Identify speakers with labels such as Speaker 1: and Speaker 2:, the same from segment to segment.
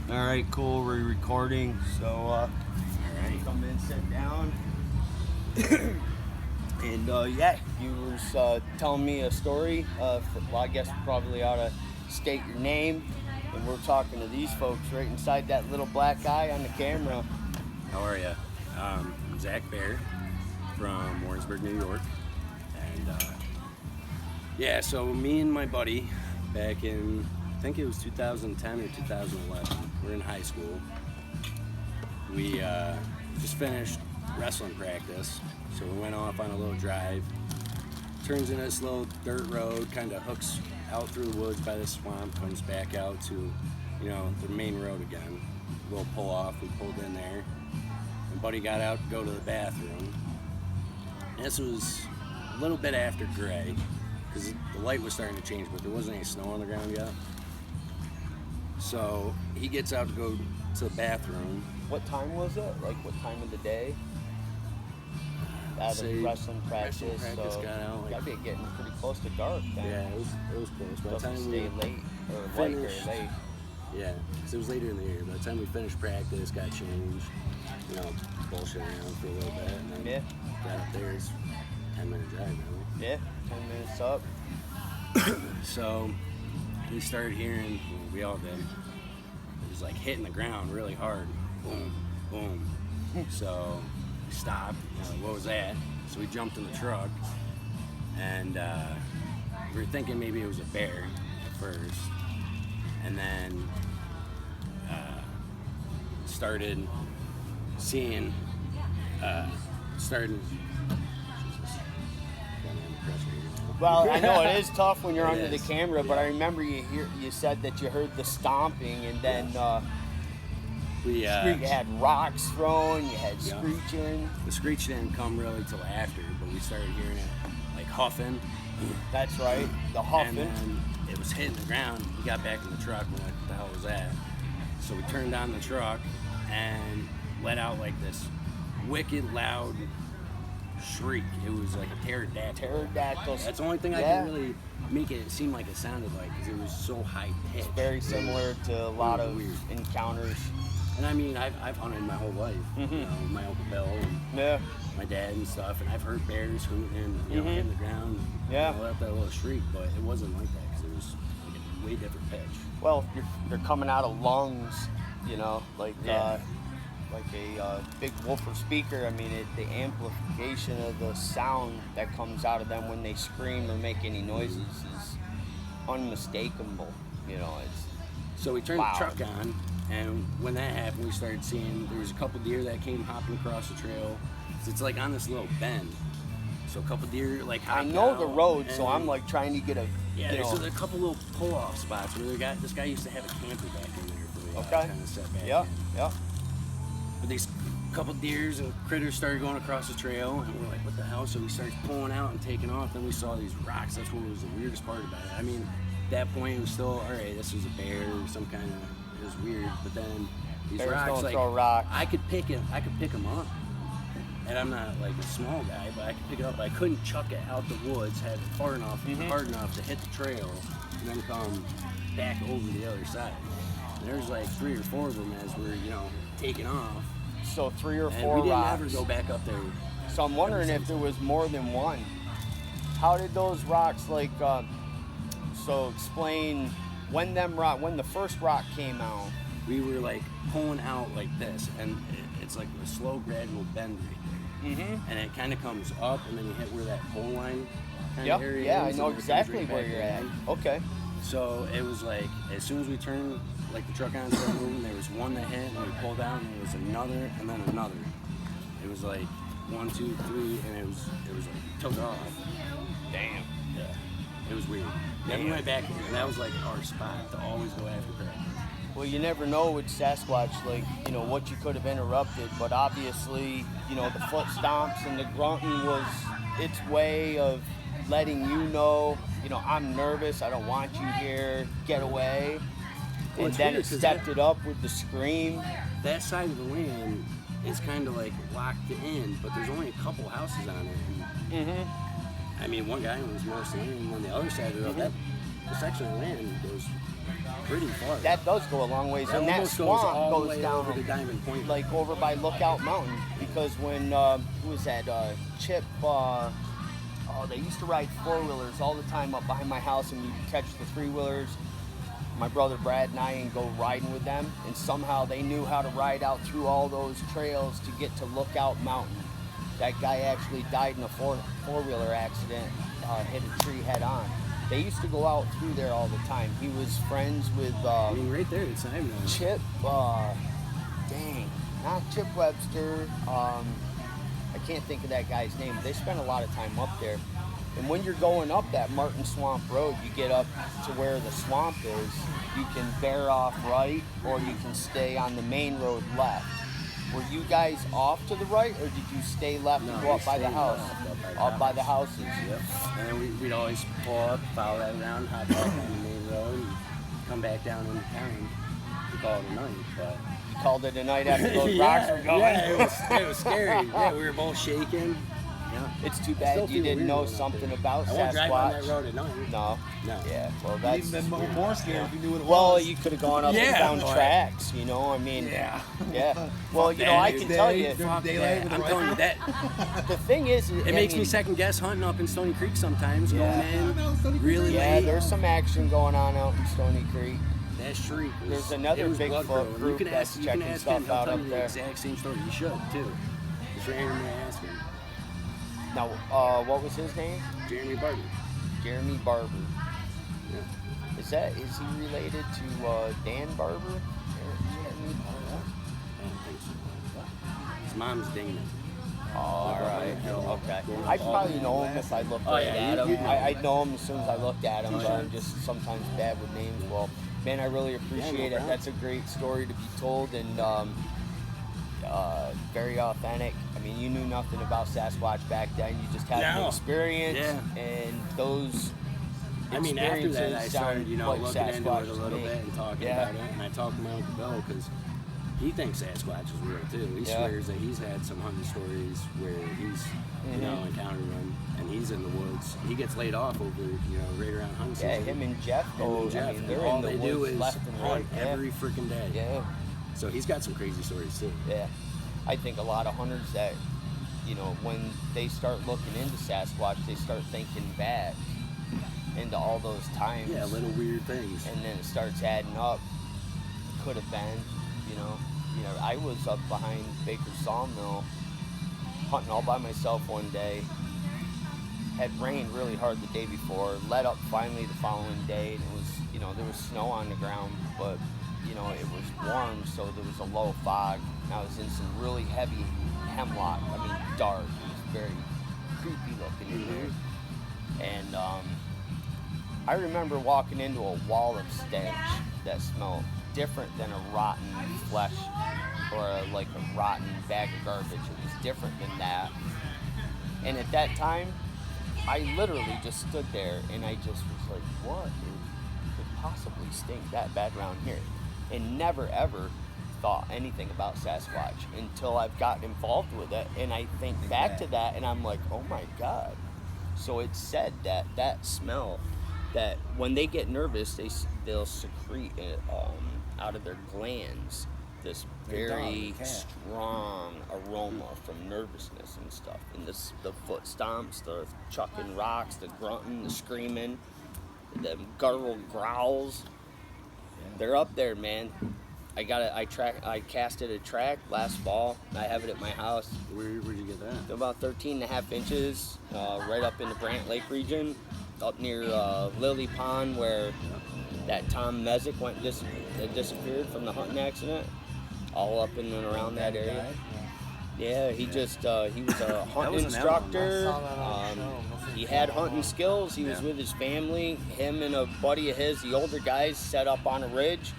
Speaker 1: All right, cool. We're recording. So, all right, come in, sit down. And yeah, you was telling me a story. Well, I guess we probably ought to state your name. And we're talking to these folks right inside that little black guy on the camera.
Speaker 2: How are you? I'm Zach Bear from Warrensburg, New York. And yeah, so me and my buddy back in, I think it was 2010 or 2011, we're in high school. We just finished wrestling practice, so we went off on a little drive. Turns into this little dirt road, kind of hooks out through the woods by the swamp, comes back out to, the main road again. A little pull off, we pulled in there. And buddy got out to go to the bathroom. This was a little bit after gray, because the light was starting to change, but there wasn't any snow on the ground yet. So he gets out to go to the bathroom.
Speaker 1: What time was it? Like, what time of the day? Out of wrestling practice, so
Speaker 2: got out. Like,
Speaker 1: gotta be getting pretty close to dark then.
Speaker 2: Yeah, it was close. By the time
Speaker 1: stay late or late.
Speaker 2: Yeah, because it was later in the year. By the time we finished practice, got changed, bullshit around for a little bit, and then got up there. It's 10-minute drive, really.
Speaker 1: Yeah, 10 minutes up.
Speaker 2: So we started hearing, we all did, it was like hitting the ground really hard. Boom, boom. So we stopped, what was that? So we jumped in the truck, and we were thinking maybe it was a bear at first, and then started seeing,
Speaker 1: Well, I know it is tough when you're under the camera, but
Speaker 2: yeah.
Speaker 1: I remember you said that you heard the stomping, and then you had rocks thrown, you had screeching.
Speaker 2: The screech didn't come really till after, but we started hearing it like huffing.
Speaker 1: That's right, the huffing.
Speaker 2: And then it was hitting the ground. We got back in the truck and we're like, what the hell was that? So we turned on the truck and let out like this wicked loud shriek. It was like a pterodactyl.
Speaker 1: Pterodactyls.
Speaker 2: That's the only thing I could really make it seem like it sounded like, because it was so high pitched.
Speaker 1: It's very similar to a lot of encounters.
Speaker 2: And I mean, I've hunted my whole life.
Speaker 1: Mm-hmm.
Speaker 2: My Uncle Bill and my dad and stuff, and I've heard bears hooting, hitting the ground. Let out that little shriek, but it wasn't like that, because it was like a way different pitch.
Speaker 1: Well, you're coming out of lungs, like a big woofer speaker. I mean, the amplification of the sound that comes out of them when they scream or make any noises is unmistakable.
Speaker 2: So we turned the truck on, and when that happened, we started seeing there was a couple deer that came hopping across the trail. So it's like on this little bend. So a couple deer hopped
Speaker 1: I know
Speaker 2: out,
Speaker 1: the road, so I'm like trying to get a
Speaker 2: so there's a couple little pull-off spots where this guy used to have a camper back in there for the kind of set back in.
Speaker 1: Yeah.
Speaker 2: But these couple deers and critters started going across the trail, and we're like, what the hell? So we started pulling out and taking off. Then we saw these rocks. That's what was the weirdest part about it. I mean, at that point, it was still, all right, this was a bear or some kind of, it was weird. But then these
Speaker 1: Bears
Speaker 2: rocks,
Speaker 1: don't throw rocks.
Speaker 2: I could pick them up. And I'm not like a small guy, but I could pick it up. But I couldn't chuck it out the woods, had it hard enough to hit the trail, and then come back over the other side. And there's like 3 or 4 of them as we're, taking off.
Speaker 1: So 3 or 4
Speaker 2: and we didn't
Speaker 1: rocks.
Speaker 2: ever go back up there.
Speaker 1: So I'm wondering if there was more than one. How did those rocks so explain when the first rock came out?
Speaker 2: We were like pulling out like this, and it's like a slow gradual bend right there. And it kind of comes up, and then you hit where that pole line kind of area is.
Speaker 1: Yeah, I know exactly where you're at. Okay.
Speaker 2: So it was like, as soon as we turned the truck on and started moving, there was one that hit, and we pulled out, and there was another, and then another. It was like 1, 2, 3, and it was like took off.
Speaker 1: Damn.
Speaker 2: Yeah. It was weird. Never went back there, and that was like our spot to always go after practice.
Speaker 1: Well, you never know with Sasquatch, what you could have interrupted, but obviously, the foot stomps and the grunting was its way of letting you know, I'm nervous, I don't want you here, get away.
Speaker 2: Well,
Speaker 1: and then
Speaker 2: weird,
Speaker 1: it stepped it up with the scream.
Speaker 2: That side of the land is kind of like locked in, but there's only a couple houses on it. I mean, one guy owns most of the land, and on the other side of the road, that section of land goes pretty far.
Speaker 1: That does go a long ways,
Speaker 2: That
Speaker 1: and that
Speaker 2: almost goes
Speaker 1: swamp
Speaker 2: all the
Speaker 1: goes
Speaker 2: way
Speaker 1: down
Speaker 2: over to Diamond Point.
Speaker 1: like over by Lookout Mountain. Because when who was that? Chip. They used to ride 4-wheelers all the time up behind my house, and you'd catch the 3-wheelers. My brother Brad and I, and go riding with them, and somehow they knew how to ride out through all those trails to get to Lookout Mountain. That guy actually died in a 4-wheeler accident, hit a tree head on. They used to go out through there all the time. He was friends with
Speaker 2: I mean, right there, it's time now.
Speaker 1: Chip, not Chip Webster. I can't think of that guy's name. They spent a lot of time up there. And when you're going up that Martin Swamp Road, you get up to where the swamp is. You can bear off right, or you can stay on the main road left. Were you guys off to the right, or did you stay left and go up by the house? Up by the houses.
Speaker 2: Yep. And then we'd always pull up, follow that around, hop back on the main road, and come back down into town to call it a night. But
Speaker 1: You called it a night after those rocks were going.
Speaker 2: Yeah, it was scary. Yeah, we were both shaking. Yeah.
Speaker 1: It's too bad you didn't know something about
Speaker 2: I won't drive on that
Speaker 1: Sasquatch.
Speaker 2: road at night.
Speaker 1: No.
Speaker 2: No.
Speaker 1: Yeah. Well,
Speaker 3: You'd
Speaker 1: that's.
Speaker 3: even been more scared if you knew what it
Speaker 1: Well,
Speaker 3: was.
Speaker 1: you could have gone up and
Speaker 2: Yeah,
Speaker 1: down
Speaker 2: but-
Speaker 1: tracks, you know. I mean.
Speaker 3: Yeah.
Speaker 1: Yeah. Well, you know, I can tell you.
Speaker 3: During daylight with a
Speaker 2: I'm telling you
Speaker 3: rifle.
Speaker 2: that.
Speaker 1: The thing is,
Speaker 2: It makes me second guess hunting up in Stony Creek sometimes.
Speaker 1: Yeah.
Speaker 2: Going in really
Speaker 1: Yeah,
Speaker 2: late.
Speaker 1: there's some action going on out in Stony Creek.
Speaker 2: That street was,
Speaker 1: There's another
Speaker 2: it was
Speaker 1: Bigfoot
Speaker 2: blood-curdling.
Speaker 1: group that's checking
Speaker 2: ask
Speaker 1: stuff
Speaker 2: him, he'll
Speaker 1: out
Speaker 2: tell
Speaker 1: up
Speaker 2: you
Speaker 1: there.
Speaker 2: The exact same story. You should too. Just randomly ask him.
Speaker 1: Now, what was his name?
Speaker 2: Jeremy Barton.
Speaker 1: Jeremy Barber.
Speaker 2: Yeah.
Speaker 1: Is he related to Dan Barber? Jeremy Barber?
Speaker 2: I don't think so. His mom's Dana.
Speaker 1: Oh, all right. Okay.
Speaker 2: Going
Speaker 1: I'd
Speaker 2: all
Speaker 1: probably
Speaker 2: the
Speaker 1: know
Speaker 2: way
Speaker 1: him
Speaker 2: back.
Speaker 1: if I looked
Speaker 2: Oh,
Speaker 1: right
Speaker 2: yeah,
Speaker 1: at him.
Speaker 2: you'd know.
Speaker 1: I'd know him as soon as I looked at him,
Speaker 2: Oh,
Speaker 1: but
Speaker 2: sure.
Speaker 1: I'm just sometimes bad with names. Well, man, I really appreciate it.
Speaker 2: problem.
Speaker 1: That's a great story to be told, and very authentic. I mean, you knew nothing about Sasquatch back then. You just had the
Speaker 2: No.
Speaker 1: experience,
Speaker 2: Yeah.
Speaker 1: and those
Speaker 2: I mean, after that, I
Speaker 1: experiences
Speaker 2: started,
Speaker 1: sound
Speaker 2: you know,
Speaker 1: like
Speaker 2: looking into
Speaker 1: Sasquatch
Speaker 2: it a
Speaker 1: to
Speaker 2: little
Speaker 1: me.
Speaker 2: bit and talking
Speaker 1: Yeah.
Speaker 2: about it. And I talked to my Uncle Bill because he thinks Sasquatch is real too. He
Speaker 1: Yeah.
Speaker 2: swears that he's had some hunting stories where he's, you know, encountered them, and he's in the woods. He gets laid off over, you know, right around hunting
Speaker 1: Yeah,
Speaker 2: season.
Speaker 1: him and Jeff
Speaker 2: Him
Speaker 1: go.
Speaker 2: and Jeff,
Speaker 1: I mean, they're
Speaker 2: all
Speaker 1: in the
Speaker 2: they
Speaker 1: woods
Speaker 2: do is
Speaker 1: left and right.
Speaker 2: hunt every freaking day.
Speaker 1: Yeah.
Speaker 2: So he's got some crazy stories too.
Speaker 1: Yeah, I think a lot of hunters that, you know, when they start looking into Sasquatch, they start thinking back into all those times.
Speaker 2: Yeah, little weird things.
Speaker 1: And then it starts adding up. Could have been, you know. I was up behind Baker's Sawmill hunting all by myself one day. Had rained really hard the day before. Let up finally the following day, and it was, you know, there was snow on the ground, but you know, it was warm, so there was a low fog. And I was in some really heavy hemlock. I mean, dark. It was very creepy looking in there. And I remember walking into a wall of stench that smelled different than a rotten flesh or like a rotten bag of garbage. It was different than that. And at that time, I literally just stood there and I just was like, what could possibly stink that bad around here? And never ever thought anything about Sasquatch until I've gotten involved with it. And I think back to that and I'm like, oh my God. So it's said that that smell, that when they get nervous, they'll secrete it, out of their glands this very strong aroma from nervousness and stuff. And the foot stomps, the chucking rocks, the grunting, the screaming, the guttural growls. They're up there, man. I casted a track last fall. I have it at my house.
Speaker 2: Where'd you get that?
Speaker 1: About 13.5 inches, right up in the Brant Lake region, up near Lily Pond, where that Tom Mezek disappeared from the hunting accident. All up in and around that area. Yeah, he was a hunting instructor. He had hunting skills. He was with his family. Him and a buddy of his, the older guys, set up on a ridge.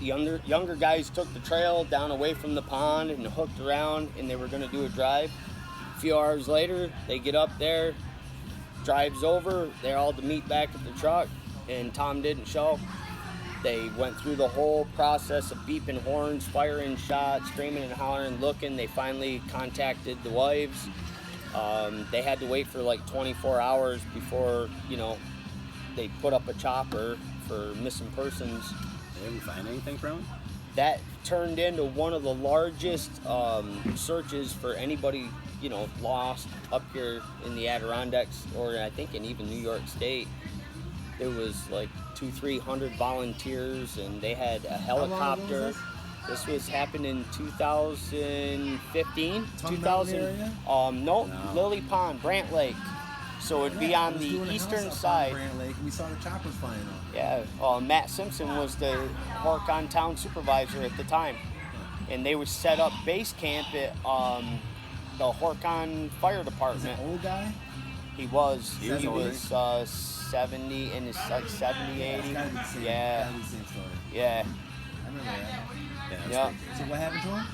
Speaker 1: The younger guys took the trail down away from the pond and hooked around, and they were going to do a drive. A few hours later, they get up there, drive's over, they're all to meet back at the truck, and Tom didn't show. They went through the whole process of beeping horns, firing shots, screaming and hollering, looking. They finally contacted the wives. They had to wait for like 24 hours before, you know, they put up a chopper for missing persons.
Speaker 2: They didn't find anything from it?
Speaker 1: That turned into one of the largest searches for anybody, you know, lost up here in the Adirondacks, or I think in even New York State. There was like 200-300 volunteers, and they had a helicopter. This was happened in 2015.
Speaker 3: Tongue Mountain area?
Speaker 1: No, Lily Pond, Brant Lake. So it'd be on the eastern side.
Speaker 3: Brant Lake, and we saw the choppers flying off.
Speaker 1: Yeah, Matt Simpson was the Horicon town supervisor at the time, and they would set up base camp at the Horicon Fire Department.
Speaker 3: Is it old guy?
Speaker 1: He was. He
Speaker 2: older.
Speaker 1: was 70 in his like 70, 80.
Speaker 3: It's gotta be the same,
Speaker 1: Yeah.
Speaker 3: gotta be the same story.
Speaker 1: Yeah.
Speaker 3: I remember that.
Speaker 1: Yeah.
Speaker 3: So what happened to him?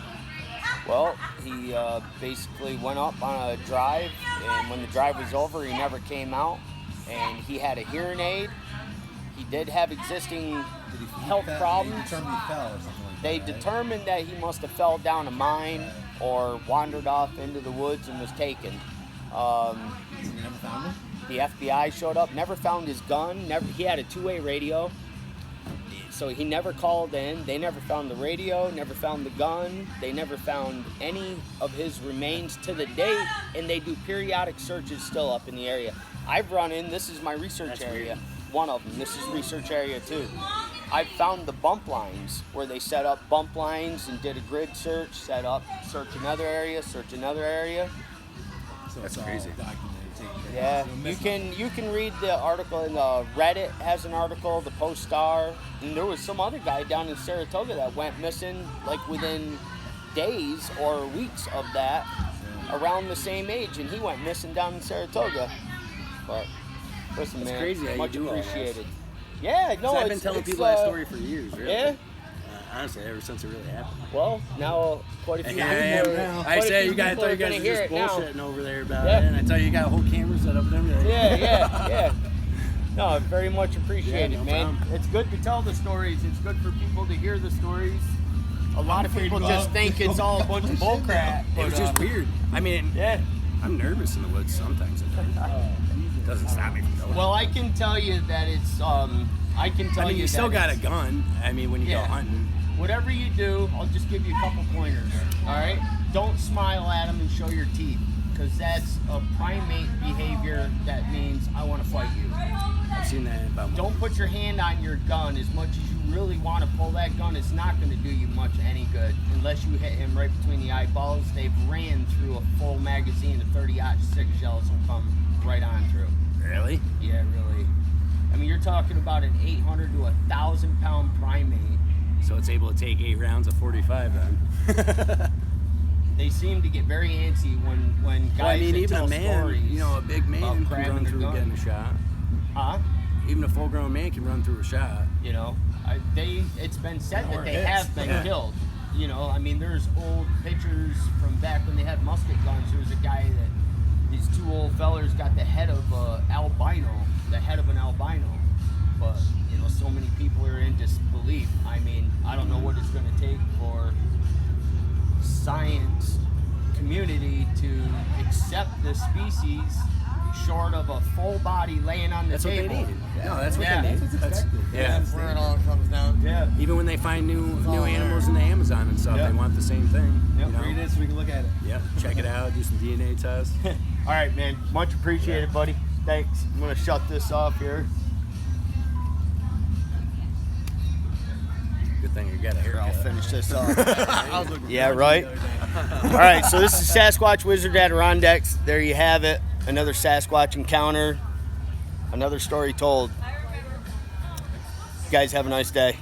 Speaker 1: Well, he basically went up on a drive, and when the drive was over, he never came out, and he had a hearing aid. He did have existing
Speaker 3: Did he
Speaker 1: health
Speaker 3: fell, They
Speaker 1: problems.
Speaker 3: determined he fell or something like
Speaker 1: They
Speaker 3: that, right?
Speaker 1: determined that he must have fell down a mine or wandered off into the woods and was taken.
Speaker 3: You never found him?
Speaker 1: The FBI showed up, never found his gun. He had a two-way radio, so he never called in. They never found the radio, never found the gun. They never found any of his remains to the date, and they do periodic searches still up in the area. I've run in. This is my research area. One of them. This is research area 2. I found the bump lines where they set up bump lines and did a grid search, set up, search another area, search another area.
Speaker 3: So
Speaker 2: That's
Speaker 3: it's
Speaker 2: crazy.
Speaker 3: all documented, taken care of.
Speaker 1: Yeah,
Speaker 3: So
Speaker 1: you
Speaker 3: missing-
Speaker 1: can read the article in Reddit has an article, the Post Star, and there was some other guy down in Saratoga that went missing like within days or weeks of that, around the same age, and he went missing down in Saratoga. But listen,
Speaker 2: It's
Speaker 1: man,
Speaker 2: crazy how you
Speaker 1: much
Speaker 2: do all that.
Speaker 1: appreciated. Yeah, no,
Speaker 2: I've been telling people that story for years, really.
Speaker 1: Yeah.
Speaker 2: Honestly, ever since it really happened.
Speaker 1: Well, now quite a few
Speaker 2: And here I am.
Speaker 1: people.
Speaker 3: now.
Speaker 2: I
Speaker 1: quite a
Speaker 2: said
Speaker 1: few
Speaker 2: you guys
Speaker 1: people
Speaker 2: thought you
Speaker 1: are
Speaker 2: guys
Speaker 1: gonna
Speaker 2: were
Speaker 1: hear
Speaker 2: just
Speaker 1: it now.
Speaker 2: bullshitting over there about
Speaker 1: Yeah.
Speaker 2: it, and I tell you, you got a whole camera set up and everything.
Speaker 1: Yeah. No, very much appreciated,
Speaker 2: Yeah, no
Speaker 1: man.
Speaker 2: problem.
Speaker 1: It's good to tell the stories. It's good for people to hear the stories. A lot of
Speaker 3: afraid
Speaker 1: people
Speaker 3: to go
Speaker 1: just
Speaker 3: out.
Speaker 1: think it's all a bunch of bull crap.
Speaker 2: It was just weird. I mean,
Speaker 1: Yeah.
Speaker 2: I'm nervous in the woods sometimes. It doesn't stop me from going.
Speaker 1: Well, I can tell you that it's. I can tell
Speaker 2: I mean, you still
Speaker 1: that
Speaker 2: got a
Speaker 1: it's-
Speaker 2: gun. I mean, when you
Speaker 1: Yeah.
Speaker 2: go hunting.
Speaker 1: Whatever you do, I'll just give you a couple pointers. All right. Don't smile at them and show your teeth, because that's a primate behavior. That means I want to fight you.
Speaker 2: I've seen that about.
Speaker 1: Don't put your hand on your gun as much as you really want to pull that gun. It's not going to do you much any good unless you hit him right between the eyeballs. They've ran through a full magazine of 30-06 shells and come right on through.
Speaker 2: Really?
Speaker 1: Yeah, really. I mean, you're talking about an 800 to 1,000 pound primate.
Speaker 2: So it's able to take 8 rounds of 45 then.
Speaker 1: They seem to get very antsy when guys
Speaker 2: Well, I mean,
Speaker 1: that
Speaker 2: even
Speaker 1: tell
Speaker 2: a man,
Speaker 1: stories.
Speaker 2: you know, a big man
Speaker 1: about
Speaker 2: can
Speaker 1: grabbing
Speaker 2: run
Speaker 1: their
Speaker 2: through
Speaker 1: gun.
Speaker 2: getting a shot.
Speaker 1: Huh?
Speaker 2: Even a full-grown man can run through a shot.
Speaker 1: You know, it's been said that they
Speaker 3: hits.
Speaker 1: have been
Speaker 2: Yeah.
Speaker 1: killed. You know, I mean, there's old pictures from back when they had musket guns. There was a guy that these 2 old fellers got the head of an albino. But, you know, so many people are in disbelief. I mean, I don't know what it's going to take for science community to accept the species short of a full body laying on the
Speaker 2: That's what
Speaker 1: table.
Speaker 2: they need. No, that's what
Speaker 1: Yeah.
Speaker 2: they need.
Speaker 3: That's what's expected.
Speaker 2: Yeah.
Speaker 4: That's where it all comes down to.
Speaker 1: Yeah.
Speaker 2: Even when they find new
Speaker 4: all
Speaker 2: animals
Speaker 4: there.
Speaker 2: in the Amazon and stuff,
Speaker 1: Yep.
Speaker 2: they want the same thing.
Speaker 1: Yep.
Speaker 2: You know?
Speaker 3: Read it so we can look at it.
Speaker 2: Yep. Check it out. Do some DNA tests.
Speaker 1: All right, man. Much appreciated, buddy. Thanks. I'm going to shut this off here.
Speaker 2: Good thing you got a
Speaker 1: Here, I'll
Speaker 2: haircut.
Speaker 1: finish this off.
Speaker 4: I was looking
Speaker 1: Yeah, right? All right, so this is Sasquatch Wizard Adirondacks. There you have it. Another Sasquatch encounter. Another story told. You guys have a nice day.